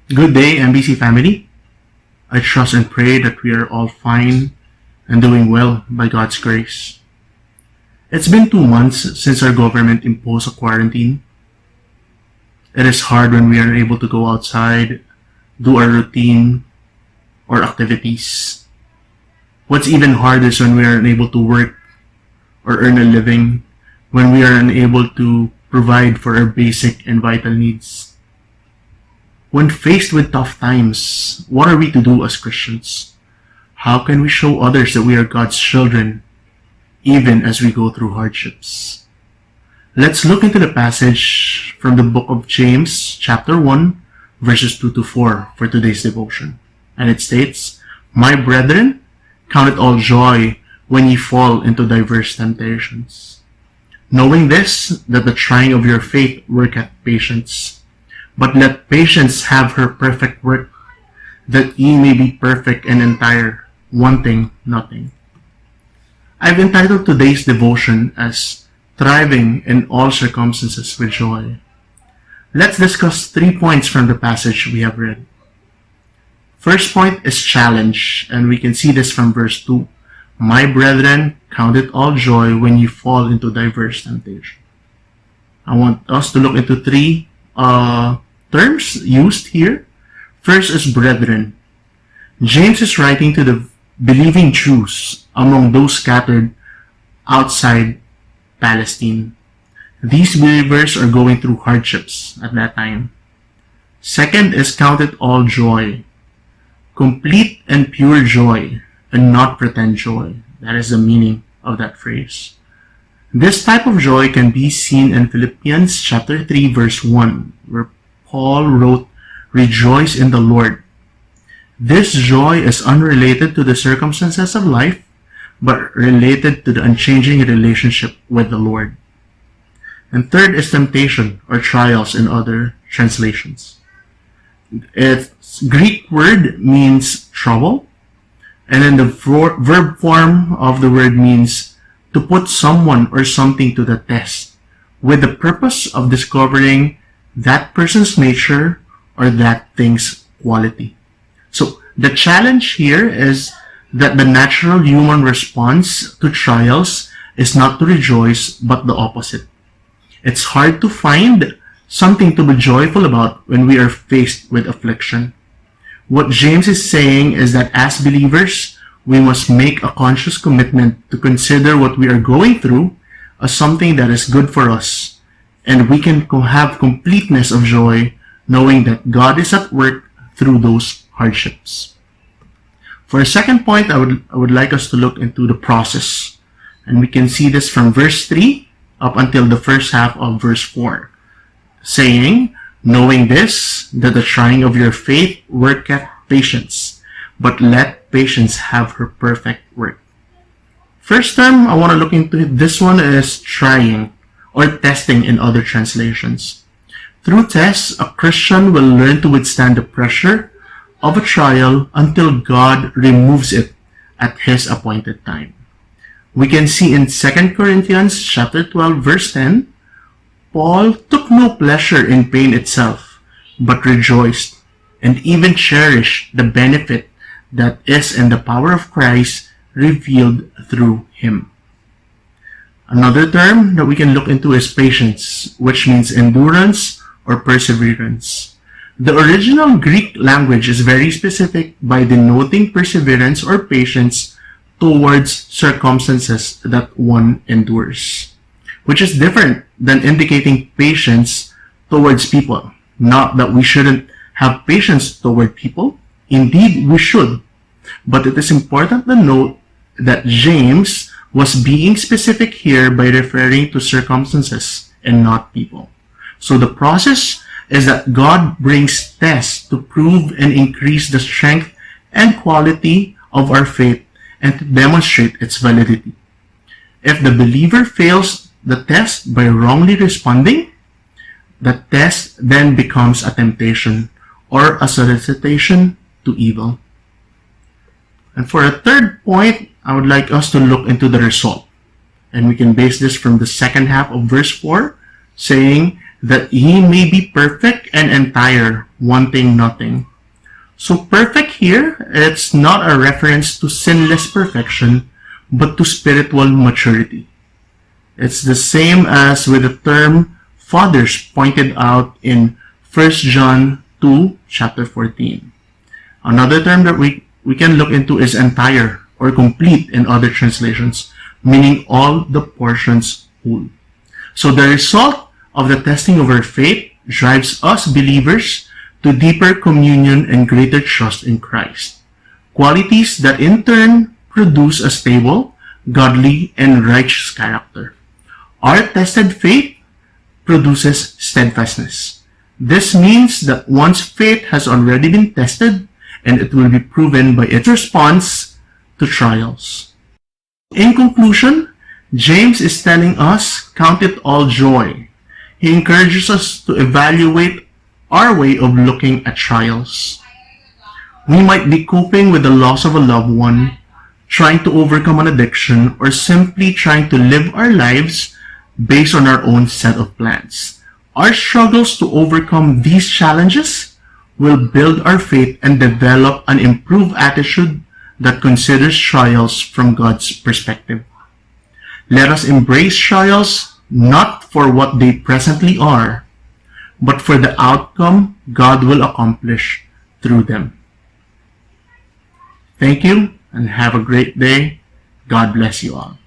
Good day, MBC family. I trust and pray that we are all fine and doing well by God's grace. It's been 2 months since our government imposed a quarantine. It is hard when we are unable to go outside, do our routine or activities. What's even harder is when we are unable to work or earn a living, when we are unable to provide for our basic and vital needs. When faced with tough times, what are we to do as Christians? How can we show others that we are God's children, even as we go through hardships? Let's look into the passage from the book of James, chapter 1, verses 2 to 4 for today's devotion. And it states, "My brethren, count it all joy when ye fall into diverse temptations, knowing this, that the trying of your faith worketh patience. But let patience have her perfect work, that ye may be perfect and entire, wanting nothing." I've entitled today's devotion as Thriving in All Circumstances with Joy. Let's discuss 3 points from the passage we have read. First point is challenge, and we can see this from verse 2. "My brethren, count it all joy when you fall into diverse temptation." I want us to look into three terms used here. First is brethren. James is writing to the believing Jews among those scattered outside Palestine. These believers are going through hardships at that time. Second is count it all joy. Complete and pure joy, and not pretend joy. That is the meaning of that phrase. This type of joy can be seen in Philippians chapter 3 verse 1, where Paul wrote, "Rejoice in the Lord." This joy is unrelated to the circumstances of life, but related to the unchanging relationship with the Lord. And third is temptation or trials in other translations. Its Greek word means trouble, and then the verb form of the word means to put someone or something to the test, with the purpose of discovering that person's nature or that thing's quality. So the challenge here is that the natural human response to trials is not to rejoice, but the opposite. It's hard to find something to be joyful about when we are faced with affliction. What James is saying is that as believers, we must make a conscious commitment to consider what we are going through as something that is good for us, and we can have completeness of joy knowing that God is at work through those hardships. For a second point, I would like us to look into the process. And we can see this from verse 3 up until the first half of verse 4, saying, "Knowing this, that the trying of your faith worketh patience, but let patience have her perfect work." First term I want to look into this one is trying, or testing in other translations. Through tests, a Christian will learn to withstand the pressure of a trial until God removes it at His appointed time. We can see in 2 Corinthians chapter 12 verse 10, Paul took no pleasure in pain itself, but rejoiced and even cherished the benefit that is in the power of Christ revealed through him. Another term that we can look into is patience, which means endurance or perseverance. The original Greek language is very specific by denoting perseverance or patience towards circumstances that one endures, which is different than indicating patience towards people. Not that we shouldn't have patience toward people. Indeed, we should. But it is important to note that James was being specific here by referring to circumstances and not people. So the process is that God brings tests to prove and increase the strength and quality of our faith and to demonstrate its validity. If the believer fails the test by wrongly responding, the test then becomes a temptation or a solicitation to evil. And for a third point, I would like us to look into the result. And we can base this from the second half of verse 4, saying, that ye may be perfect and entire, wanting nothing. So perfect here, it's not a reference to sinless perfection, but to spiritual maturity. It's the same as with the term fathers pointed out in 1 John 2, chapter 14. Another term that we can look into is entire or complete in other translations, meaning all the portions whole. So the result of the testing of our faith drives us believers to deeper communion and greater trust in Christ, qualities that in turn produce a stable, godly, and righteous character. Our tested faith produces steadfastness. This means that one's faith has already been tested and it will be proven by its response to trials. In conclusion, James is telling us, count it all joy. He encourages us to evaluate our way of looking at trials. We might be coping with the loss of a loved one, trying to overcome an addiction, or simply trying to live our lives based on our own set of plans. Our struggles to overcome these challenges will build our faith and develop an improved attitude that considers trials from God's perspective. Let us embrace trials not for what they presently are, but for the outcome God will accomplish through them. Thank you and have a great day. God bless you all.